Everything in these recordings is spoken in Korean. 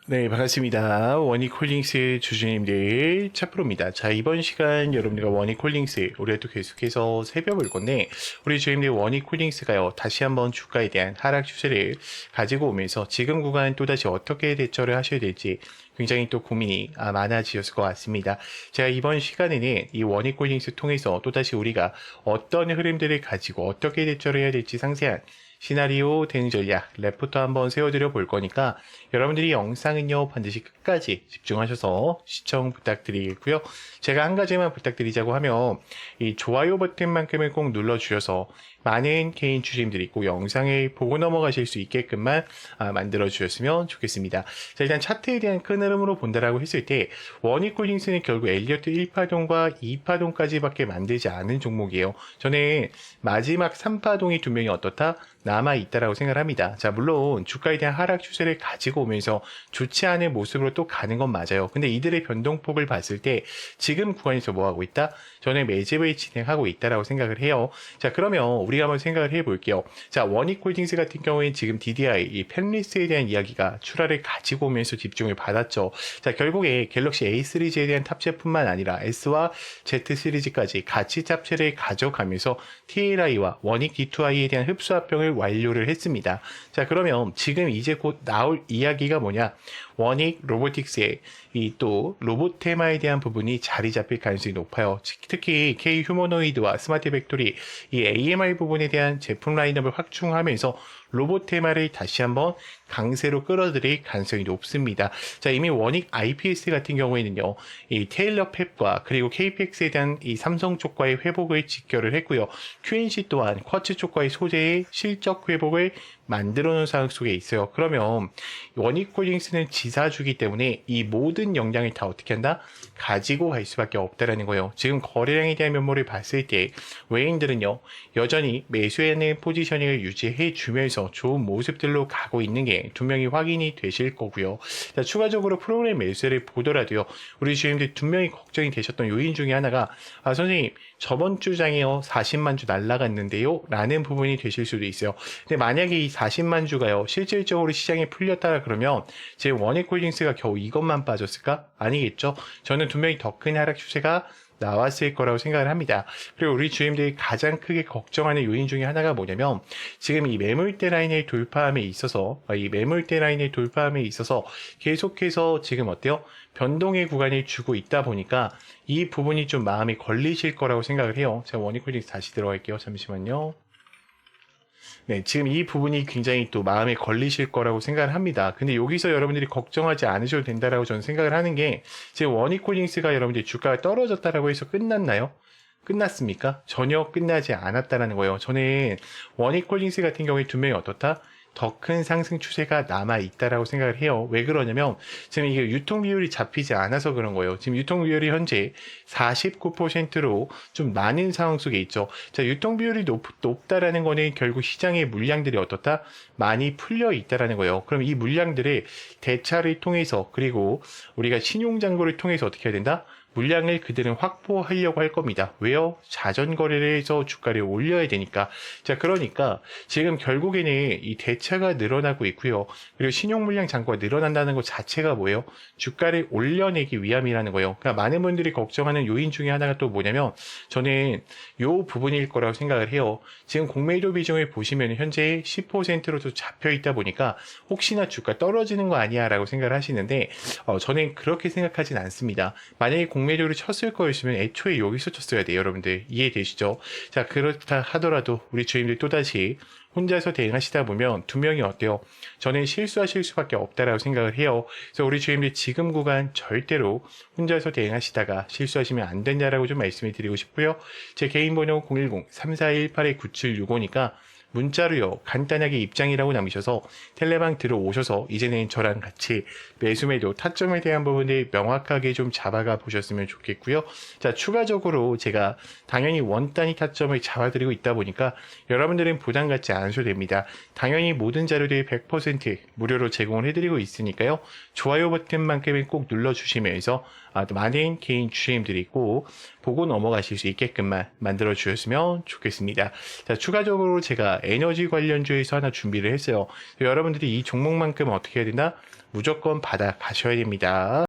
네, 반갑습니다. 원익홀딩스 주주님들 차프로입니다. 자, 이번 시간 여러분들과 원익홀딩스 우리가 또 계속해서 살펴볼 건데, 우리 주주님들 원익홀딩스가요 다시 한번 주가에 대한 하락 추세를 가지고 오면서 지금 구간 또다시 어떻게 대처를 하셔야 될지 굉장히 또 고민이 많아지셨을 것 같습니다. 제가 이번 시간에는 이 원익홀딩스 통해서 또다시 우리가 어떤 흐름들을 가지고 어떻게 대처를 해야 될지 상세한 시나리오 대응 전략 레포터 한번 세워드려 볼 거니까 여러분들이 영상은요 반드시 끝까지 집중하셔서 시청 부탁드리겠고요. 제가 한 가지만 부탁드리자고 하면 이 좋아요 버튼만큼은 꼭 눌러주셔서 많은 개인 주주님들이 꼭 영상을 보고 넘어가실 수 있게끔만 만들어 주셨으면 좋겠습니다. 자, 일단 차트에 대한 큰 흐름으로 본다라고 했을 때 원익홀딩스는 결국 엘리어트 1파동과 2파동까지밖에 만들지 않은 종목이에요. 저는 마지막 3파동이 두 명이 어떻다? 남아있다라고 생각을 합니다. 자, 물론 주가에 대한 하락 추세를 가지고 오면서 좋지 않은 모습으로 또 가는 건 맞아요. 근데 이들의 변동폭을 봤을 때 지금 구간에서 뭐 하고 있다? 저는 매집을 진행하고 있다라고 생각을 해요. 자, 그러면 우리가 한번 생각을 해볼게요. 자, 원익홀딩스 같은 경우에는 지금 DDI, 이 펜리스에 대한 이야기가 출하를 가지고 오면서 집중을 받았죠. 자, 결국에 갤럭시 A 시리즈에 대한 탑재뿐만 아니라 S와 Z 시리즈까지 같이 탑재를 가져가면서 TLI와 원익 D2I에 대한 흡수 합병을 완료를 했습니다. 자, 그러면 지금 이제 곧 나올 이야기가 뭐냐? 원익 로보틱스의 이 또 로봇 테마에 대한 부분이 자리 잡힐 가능성이 높아요. 특히 K 휴머노이드와 스마트 팩토리 이 AMR 부분에 대한 제품 라인업을 확충하면서 로봇 테마를 다시 한번 강세로 끌어들일 가능성이 높습니다. 자, 이미 원익 IPS 같은 경우에는요, 이 테일러 팹과 그리고 KPX에 대한 이 삼성 쪽과의 회복을 직결을 했고요. QNC 또한 쿼츠 쪽과의 소재의 실적 회복을 만들어 놓은 상황 속에 있어요. 그러면 원익홀딩스는 지사주기 때문에 이 모든 역량을 다 어떻게 한다? 가지고 갈 수밖에 없다라는 거예요. 지금 거래량에 대한 면모를 봤을 때 외인들은요 여전히 매수하는 포지셔닝을 유지해 주면서 좋은 모습들로 가고 있는 게 두 명이 확인이 되실 거고요. 자, 추가적으로 프로그램 매수를 보더라도요 우리 주님들 두 명이 걱정이 되셨던 요인 중에 하나가 선생님 저번 주장에요 40만 주 날라갔는데요 라는 부분이 되실 수도 있어요. 근데 만약에 이 40만 주가요 실질적으로 시장에 풀렸다 그러면 제 원익홀딩스가 겨우 이것만 빠졌을까? 아니겠죠. 저는 두 명이 더 큰 하락 추세가 나왔을 거라고 생각을 합니다. 그리고 우리 주임들이 가장 크게 걱정하는 요인 중에 하나가 뭐냐면 지금 이 매물대 라인의 돌파함에 있어서 계속해서 지금 어때요? 변동의 구간을 주고 있다 보니까 이 부분이 좀 마음이 걸리실 거라고 생각을 해요. 제가 원익홀딩스 다시 들어갈게요. 잠시만요. 네, 지금 이 부분이 굉장히 또 마음에 걸리실 거라고 생각을 합니다. 근데 여기서 여러분들이 걱정하지 않으셔도 된다라고 저는 생각을 하는 게 지금 원익홀딩스가 여러분들이 주가가 떨어졌다라고 해서 끝났나요? 끝났습니까? 전혀 끝나지 않았다라는 거예요. 저는 원익홀딩스 같은 경우에 두 명이 어떻다? 더 큰 상승 추세가 남아 있다라고 생각을 해요. 왜 그러냐면 지금 이게 유통 비율이 잡히지 않아서 그런 거예요. 지금 유통 비율이 현재 49%로 좀 많은 상황 속에 있죠. 자, 유통 비율이 높다라는 거는 결국 시장의 물량들이 어떻다? 많이 풀려 있다라는 거예요. 그럼 이 물량들을 대차를 통해서 그리고 우리가 신용잔고를 통해서 어떻게 해야 된다? 물량을 그들은 확보하려고 할 겁니다. 왜요? 자전 거래를 해서 주가를 올려야 되니까. 자, 그러니까 지금 결국에는 이 대차가 늘어나고 있고요. 그리고 신용 물량 잔고가 늘어난다는 것 자체가 뭐예요? 주가를 올려내기 위함이라는 거예요. 그러니까 많은 분들이 걱정하는 요인 중에 하나가 또 뭐냐면 저는 요 부분일 거라고 생각을 해요. 지금 공매도 비중을 보시면 현재 10%로 도 잡혀 있다 보니까 혹시나 주가 떨어지는 거 아니야라고 생각을 하시는데 저는 그렇게 생각하진 않습니다. 만약에 공매도를 쳤을 거였으면 애초에 여기서 쳤어야 돼요. 여러분들 이해되시죠? 자, 그렇다 하더라도 우리 주임들 또다시 혼자서 대응하시다 보면 두 명이 어때요? 저는 실수하실 수밖에 없다라고 생각을 해요. 그래서 우리 주임들 지금 구간 절대로 혼자서 대응하시다가 실수하시면 안 된다라고 좀 말씀을 드리고 싶고요. 제 개인 번호 010-3418-9765니까 문자로요 간단하게 입장이라고 남기셔서 텔레방 들어오셔서 이제는 저랑 같이 매수매도 타점에 대한 부분을 명확하게 좀 잡아가 보셨으면 좋겠고요. 자, 추가적으로 제가 당연히 원 단위 타점을 잡아드리고 있다 보니까 여러분들은 부담 갖지 않으셔도 됩니다. 당연히 모든 자료들이 100% 무료로 제공을 해드리고 있으니까요. 좋아요 버튼만큼은 꼭 눌러주시면서 많은 개인 주임들이 꼭 보고 넘어가실 수 있게끔만 만들어 주셨으면 좋겠습니다. 자, 추가적으로 제가 제가 에너지 관련주에서 하나 준비를 했어요. 여러분들이 이 종목만큼 어떻게 해야 되나? 무조건 받아 가셔야 됩니다.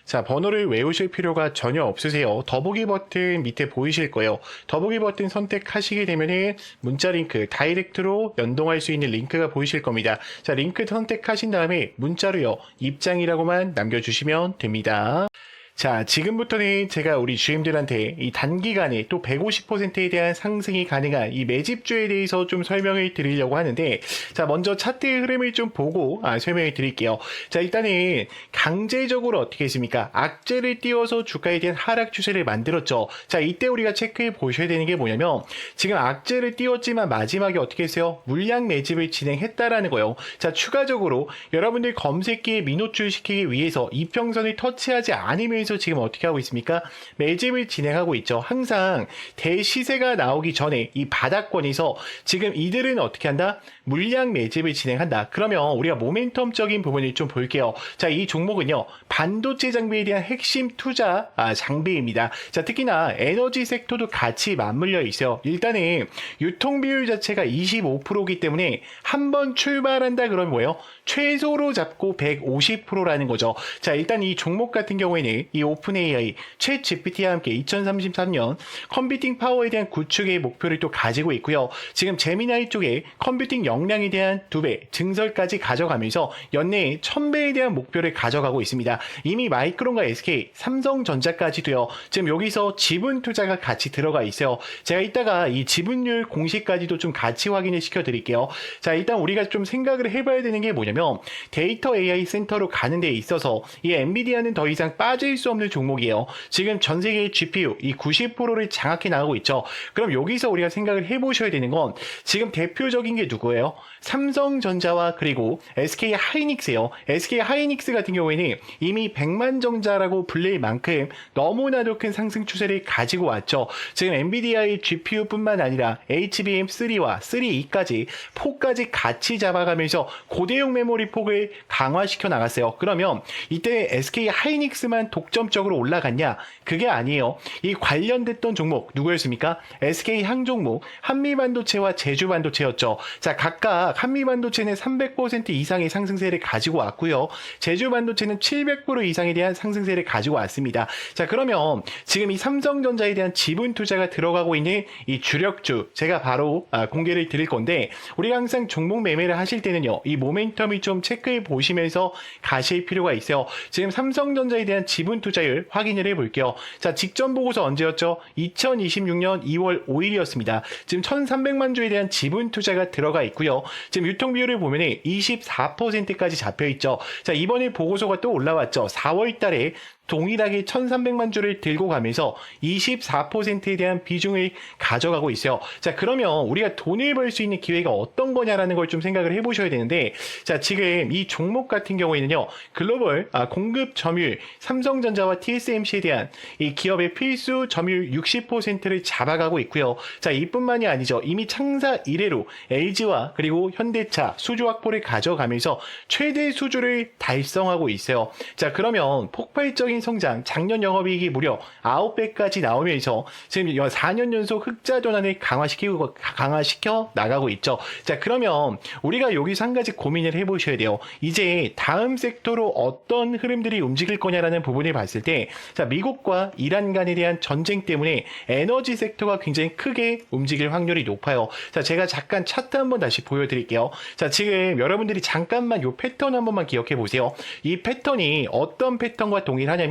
자, 번호를 외우실 필요가 전혀 없으세요. 더보기 버튼 밑에 보이실 거예요. 더보기 버튼 선택하시게 되면은 문자 링크, 다이렉트로 연동할 수 있는 링크가 보이실 겁니다. 자, 링크 선택하신 다음에 문자로요, 입장이라고만 남겨주시면 됩니다. 자, 지금부터는 제가 우리 주임들한테 이 단기간에 또 150%에 대한 상승이 가능한 이 매집주에 대해서 좀 설명을 드리려고 하는데, 자, 먼저 차트의 흐름을 좀 보고 설명을 드릴게요. 자, 일단은 강제적으로 어떻게 했습니까? 악재를 띄워서 주가에 대한 하락 추세를 만들었죠. 자, 이때 우리가 체크해 보셔야 되는 게 뭐냐면, 지금 악재를 띄웠지만 마지막에 어떻게 했어요? 물량 매집을 진행했다라는 거예요. 자, 추가적으로 여러분들 검색기에 민호출 시키기 위해서 이평선을 터치하지 않으면 지금 어떻게 하고 있습니까? 매집을 진행하고 있죠. 항상 대시세가 나오기 전에 이 바닥권에서 지금 이들은 어떻게 한다? 물량 매집을 진행한다. 그러면 우리가 모멘텀적인 부분을 좀 볼게요. 자, 이 종목은요, 반도체 장비에 대한 핵심 투자 장비입니다. 자, 특히나 에너지 섹터도 같이 맞물려 있어요. 일단은 유통 비율 자체가 25%이기 때문에 한번 출발한다 그러면 뭐예요? 최소로 잡고 150%라는 거죠. 자, 일단 이 종목 같은 경우에는 이 오픈 AI, 챗 GPT와 함께 2033년 컴퓨팅 파워에 대한 구축의 목표를 또 가지고 있고요. 지금 제미나이 쪽에 컴퓨팅 역량에 대한 2배 증설까지 가져가면서 연내에 1000배에 대한 목표를 가져가고 있습니다. 이미 마이크론과 SK, 삼성전자까지도요. 지금 여기서 지분 투자가 같이 들어가 있어요. 제가 이따가 이 지분율 공시까지도 좀 같이 확인을 시켜드릴게요. 자, 일단 우리가 좀 생각을 해봐야 되는 게 뭐냐면, 데이터 AI 센터로 가는 데 있어서 이 엔비디아는 더 이상 빠질 수 없는 종목이에요. 지금 전 세계의 GPU 이 90%를 장악해 나가고 있죠. 그럼 여기서 우리가 생각을 해보셔야 되는 건, 지금 대표적인 게 누구예요? 삼성전자와 그리고 SK 하이닉스예요. SK 하이닉스 같은 경우에는 이미 100만 정자라고 불릴 만큼 너무나도 큰 상승 추세를 가지고 왔죠. 지금 엔비디아의 GPU뿐만 아니라 HBM3와 3E까지 4까지 같이 잡아가면서 고대용 메모리 폭을 강화시켜 나갔어요. 그러면 이때 SK 하이닉스만 독점적으로 올라갔냐? 그게 아니에요. 이 관련됐던 종목 누구였습니까? SK 항종목, 한미반도체와 제주반도체였죠. 자, 각각 한미반도체는 300% 이상의 상승세를 가지고 왔고요. 제주반도체는 700% 이상에 대한 상승세를 가지고 왔습니다. 자, 그러면 지금 이 삼성전자에 대한 지분 투자가 들어가고 있는 이 주력주, 제가 바로 공개를 드릴 건데, 우리가 항상 종목 매매를 하실 때는요, 이 모멘텀을 좀 체크해 보시면서 가실 필요가 있어요. 지금 삼성전자에 대한 지분 투자율 확인을 해 볼게요. 자, 직전 보고서 언제였죠? 2026년 2월 5일이었습니다. 지금 1300만 주에 대한 지분 투자가 들어가 있고요. 지금 유통 비율을 보면 24%까지 잡혀 있죠. 자, 이번에 보고서가 또 올라왔죠. 4월 달에 동일하게 1300만 주를 들고 가면서 24%에 대한 비중을 가져가고 있어요. 자, 그러면 우리가 돈을 벌 수 있는 기회가 어떤 거냐라는 걸 좀 생각을 해보셔야 되는데, 자, 지금 이 종목 같은 경우에는요, 글로벌 공급 점유율, 삼성전자와 TSMC에 대한 이 기업의 필수 점유율 60%를 잡아가고 있고요. 자, 이뿐만이 아니죠. 이미 창사 이래로 LG와 그리고 현대차 수주 확보를 가져가면서 최대 수주를 달성하고 있어요. 자, 그러면 폭발적인 성장, 작년 영업이익이 무려 9배까지 나오면서 지금 4년 연속 흑자 전환을 강화시켜 나가고 있죠. 자, 그러면 우리가 여기서 한 가지 고민을 해보셔야 돼요. 이제 다음 섹터로 어떤 흐름들이 움직일 거냐라는 부분을 봤을 때, 자, 미국과 이란 간에 대한 전쟁 때문에 에너지 섹터가 굉장히 크게 움직일 확률이 높아요. 자, 제가 잠깐 차트 한번 다시 보여드릴게요. 자, 지금 여러분들이 잠깐만 이 패턴 한 번만 기억해 보세요. 이 패턴이 어떤 패턴과 동일하냐면,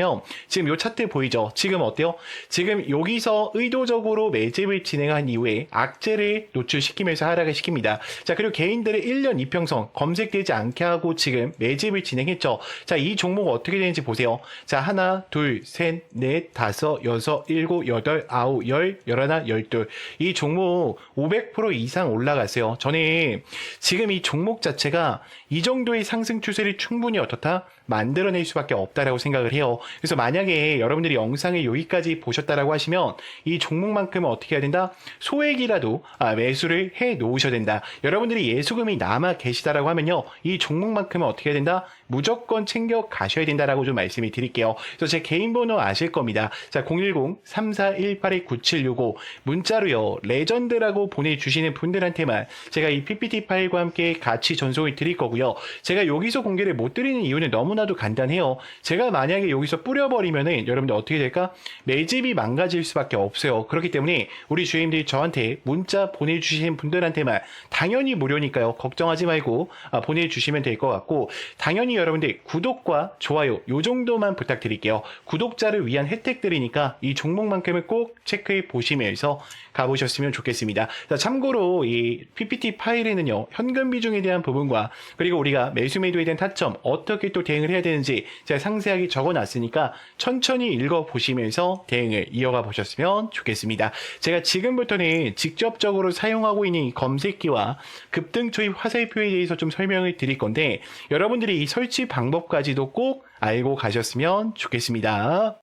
지금 이 차트 보이죠? 지금 어때요? 지금 여기서 의도적으로 매집을 진행한 이후에 악재를 노출시키면서 하락을 시킵니다. 자, 그리고 개인들의 1년 이평선 검색되지 않게 하고 지금 매집을 진행했죠. 자, 이 종목 어떻게 되는지 보세요. 자, 하나, 둘, 셋, 넷, 다섯, 여섯, 일곱, 여덟, 아홉, 열, 열하나, 열둘. 이 종목 500% 이상 올라갔어요. 저는 지금 이 종목 자체가 이 정도의 상승 추세를 충분히 어떻다? 만들어낼 수밖에 없다라고 생각을 해요. 그래서 만약에 여러분들이 영상을 여기까지 보셨다라고 하시면 이 종목만큼은 어떻게 해야 된다? 소액이라도 매수를 해 놓으셔야 된다. 여러분들이 예수금이 남아 계시다라고 하면요, 이 종목만큼은 어떻게 해야 된다? 무조건 챙겨 가셔야 된다라고 좀 말씀을 드릴게요. 그래서 제 개인 번호 아실 겁니다. 자, 010-3418-9765 문자로요, 레전드라고 보내주시는 분들한테만 제가 이 PPT 파일과 함께 같이 전송을 드릴 거고요. 제가 여기서 공개를 못 드리는 이유는 너무나도 간단해요. 제가 만약에 여기서 뿌려버리면은 여러분들 어떻게 될까? 매집이 망가질 수밖에 없어요. 그렇기 때문에 우리 주임들이 저한테 문자 보내주시는 분들한테만, 당연히 무료니까요, 걱정하지 말고 보내주시면 될 것 같고, 당연히 여러분들 구독과 좋아요 요 정도만 부탁드릴게요. 구독자를 위한 혜택들이니까 이 종목만큼은 꼭 체크해 보시면서 가보셨으면 좋겠습니다. 자, 참고로 이 PPT 파일에는요, 현금 비중에 대한 부분과 그리고 우리가 매수 매도에 대한 타점 어떻게 또 대응을 해야 되는지 제가 상세하게 적어놨으니까 천천히 읽어보시면서 대응을 이어가 보셨으면 좋겠습니다. 제가 지금부터는 직접적으로 사용하고 있는 이 검색기와 급등 투입 화살표에 대해서 좀 설명을 드릴 건데, 여러분들이 이 설치 방법까지도 꼭 알고 가셨으면 좋겠습니다.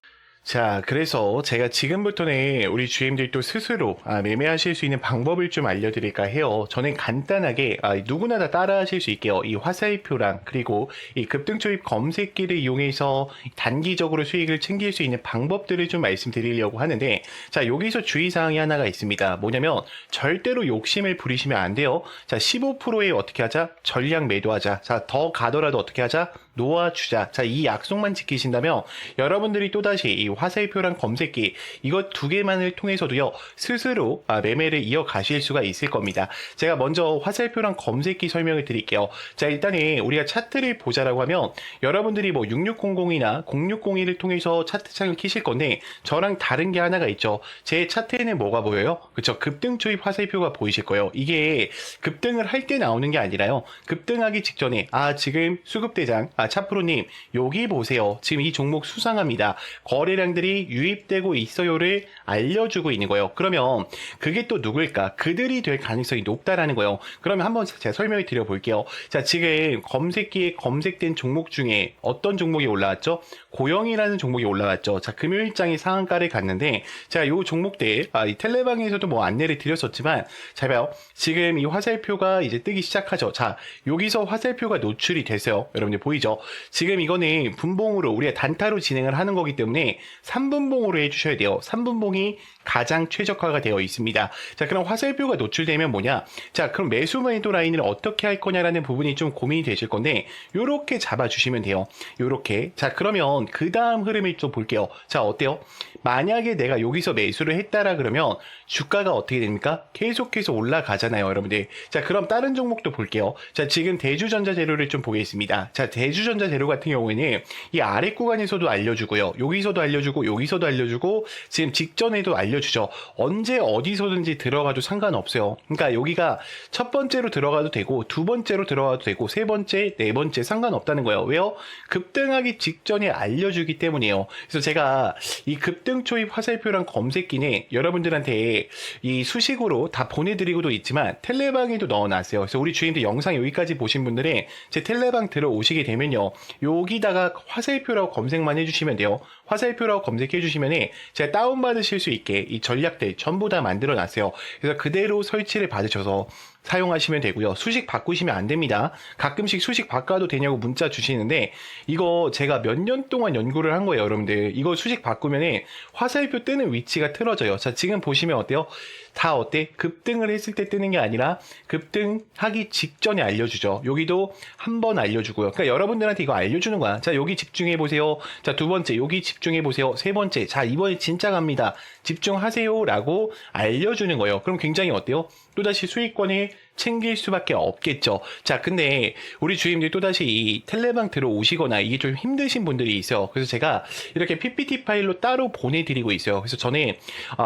자, 그래서 제가 지금부터는 우리 GM들도 스스로 매매하실 수 있는 방법을 좀 알려드릴까 해요. 저는 간단하게 누구나 다 따라 하실 수 있게요, 이 화살표랑 그리고 이 급등초입 검색기를 이용해서 단기적으로 수익을 챙길 수 있는 방법들을 좀 말씀드리려고 하는데, 자, 여기서 주의사항이 하나가 있습니다. 뭐냐면 절대로 욕심을 부리시면 안 돼요. 자, 15%에 어떻게 하자? 전량 매도하자. 자, 더 가더라도 어떻게 하자? 놓아주자. 자, 이 약속만 지키신다면 여러분들이 또다시 이 화살표랑 검색기 이것 두 개만을 통해서도요, 스스로 매매를 이어가실 수가 있을 겁니다. 제가 먼저 화살표랑 검색기 설명을 드릴게요. 자, 일단은 우리가 차트를 보자라고 하면 여러분들이 뭐 6600이나 0601을 통해서 차트창을 키실 건데, 저랑 다른 게 하나가 있죠. 제 차트에는 뭐가 보여요? 그쵸, 급등 초입 화살표가 보이실 거예요. 이게 급등을 할 때 나오는 게 아니라요, 급등하기 직전에 지금 수급대장 차프로님 여기 보세요, 지금 이 종목 수상합니다, 거래량들이 유입되고 있어요를 알려주고 있는 거예요. 그러면 그게 또 누굴까? 그들이 될 가능성이 높다라는 거예요. 그러면 한번 제가 설명을 드려볼게요. 자, 지금 검색기에 검색된 종목 중에 어떤 종목이 올라왔죠? 고영이라는 종목이 올라왔죠. 자, 금요일장이 상한가를 갔는데, 자, 요 종목들 이 텔레방에서도 뭐 안내를 드렸었지만, 잘 봐요. 지금 이 화살표가 이제 뜨기 시작하죠. 자, 여기서 화살표가 노출이 됐어요. 여러분들 보이죠? 지금 이거는 분봉으로 우리가 단타로 진행을 하는 거기 때문에 3분봉으로 해주셔야 돼요. 3분봉이 가장 최적화가 되어 있습니다. 자, 그럼 화살표가 노출되면 뭐냐? 자, 그럼 매수 매도 라인을 어떻게 할 거냐라는 부분이 좀 고민이 되실 건데, 요렇게 잡아주시면 돼요. 요렇게. 자, 그러면 그 다음 흐름을 좀 볼게요. 자, 어때요? 만약에 내가 여기서 매수를 했다라 그러면 주가가 어떻게 됩니까? 계속해서 올라가잖아요, 여러분들. 자, 그럼 다른 종목도 볼게요. 자, 지금 대주전자재료를 좀 보겠습니다. 자, 대주전자재료 같은 경우에는 이 아래 구간에서도 알려주고요, 여기서도 알려주고, 여기서도 알려주고, 지금 직전에도 알려주죠. 언제 어디서든지 들어가도 상관없어요. 그러니까 여기가 첫 번째로 들어가도 되고, 두 번째로 들어가도 되고, 세 번째, 네 번째 상관없다는 거예요. 왜요? 급등하기 직전에 알려주기 때문이에요. 그래서 제가 이 급등 초입 화살표랑 검색기는 여러분들한테 이 수식으로 다 보내드리고도 있지만 텔레방에도 넣어놨어요. 그래서 우리 주인들 영상 여기까지 보신 분들은 제 텔레방 들어오시게 되면요, 여기다가 화살표라고 검색만 해주시면 돼요. 화살표라고 검색해 주시면 제가 다운받으실 수 있게 이 전략들 전부 다 만들어 놨어요. 그래서 그대로 설치를 받으셔서 사용하시면 되고요. 수식 바꾸시면 안 됩니다. 가끔씩 수식 바꿔도 되냐고 문자 주시는데, 이거 제가 몇 년 동안 연구를 한 거예요, 여러분들. 이거 수식 바꾸면 화살표 뜨는 위치가 틀어져요. 자, 지금 보시면 어때요? 다 어때? 급등을 했을 때 뜨는 게 아니라 급등하기 직전에 알려주죠. 여기도 한 번 알려주고요. 그러니까 여러분들한테 이거 알려주는 거야. 자, 여기 집중해 보세요. 자, 두 번째 여기 집중해 보세요. 세 번째, 자, 이번에 진짜 갑니다, 집중하세요 라고 알려주는 거예요. 그럼 굉장히 어때요? 또다시 수익권을 챙길 수밖에 없겠죠. 자, 근데 우리 주임들이 또다시 이 텔레방 들어오시거나 이게 좀 힘드신 분들이 있어요. 그래서 제가 이렇게 PPT 파일로 따로 보내드리고 있어요. 그래서 저는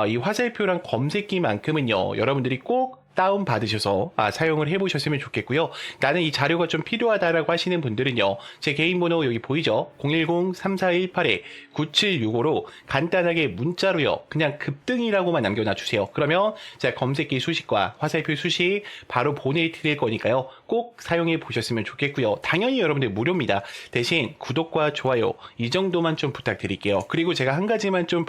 이 화살표랑 검색기만큼은요, 여러분들이 꼭 다운 받으셔서 사용을 해보셨으면 좋겠고요. 나는 이 자료가 좀 필요하다라고 하시는 분들은요. 제 개인 번호 여기 보이죠? 010-3418-9765로 간단하게 문자로요. 그냥 급등이라고만 남겨놔 주세요. 그러면 제가 검색기 수식과 화살표 수식 바로 보내드릴 거니까요. 꼭 사용해 보셨으면 좋겠고요. 당연히 여러분들 무료입니다. 대신 구독과 좋아요 이 정도만 좀 부탁드릴게요. 그리고 제가 한 가지만 좀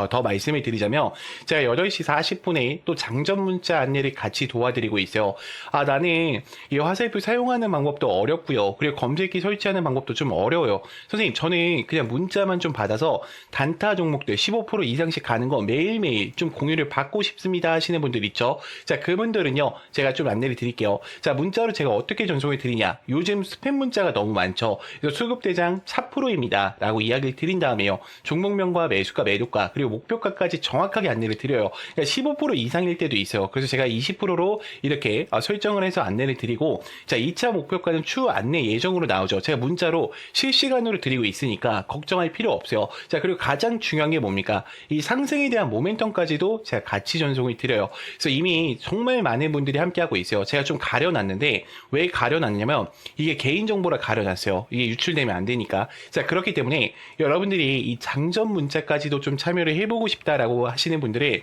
더 말씀을 드리자면 제가 8시 40분에 또 장전 문자 안내를 같이 도와드리고 있어요. 나는 이 화살표 사용하는 방법도 어렵고요. 그리고 검색기 설치하는 방법도 좀 어려워요. 선생님, 저는 그냥 문자만 좀 받아서 단타 종목들 15% 이상씩 가는 거 매일매일 좀 공유를 받고 싶습니다 하시는 분들 있죠. 자, 그분들은요, 제가 좀 안내를 드릴게요. 자, 문자로 제가 어떻게 전송을 드리냐. 요즘 스팸 문자가 너무 많죠. 그래서 수급대장 4%입니다. 라고 이야기를 드린 다음에요. 종목명과 매수가, 매도가, 그리고 목표가까지 정확하게 안내를 드려요. 그러니까 15% 이상일 때도 있어요. 그래서 제가 20%로 이렇게 설정을 해서 안내를 드리고, 자, 2차 목표가는 추후 안내 예정으로 나오죠. 제가 문자로 실시간으로 드리고 있으니까 걱정할 필요 없어요. 자, 그리고 가장 중요한 게 뭡니까? 이 상승에 대한 모멘텀까지도 제가 같이 전송을 드려요. 그래서 이미 정말 많은 분들이 함께하고 있어요. 제가 좀 가려놨는데, 왜 가려놨냐면, 이게 개인정보라 가려놨어요. 이게 유출되면 안 되니까. 자, 그렇기 때문에 여러분들이 이 장전 문자까지도 좀 참여를 해보고 싶다라고 하시는 분들은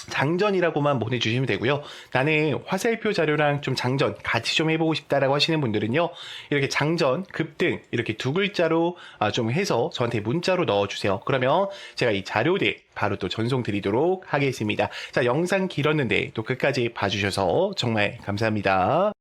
장전이라고만 보내주시면 되고요. 나는 화살표 자료랑 좀 장전 같이 좀 해보고 싶다라고 하시는 분들은요. 이렇게 장전, 급등 이렇게 두 글자로 좀 해서 저한테 문자로 넣어주세요. 그러면 제가 이 자료들 바로 또 전송 드리도록 하겠습니다. 자, 영상 길었는데 또 끝까지 봐주셔서 정말 감사합니다.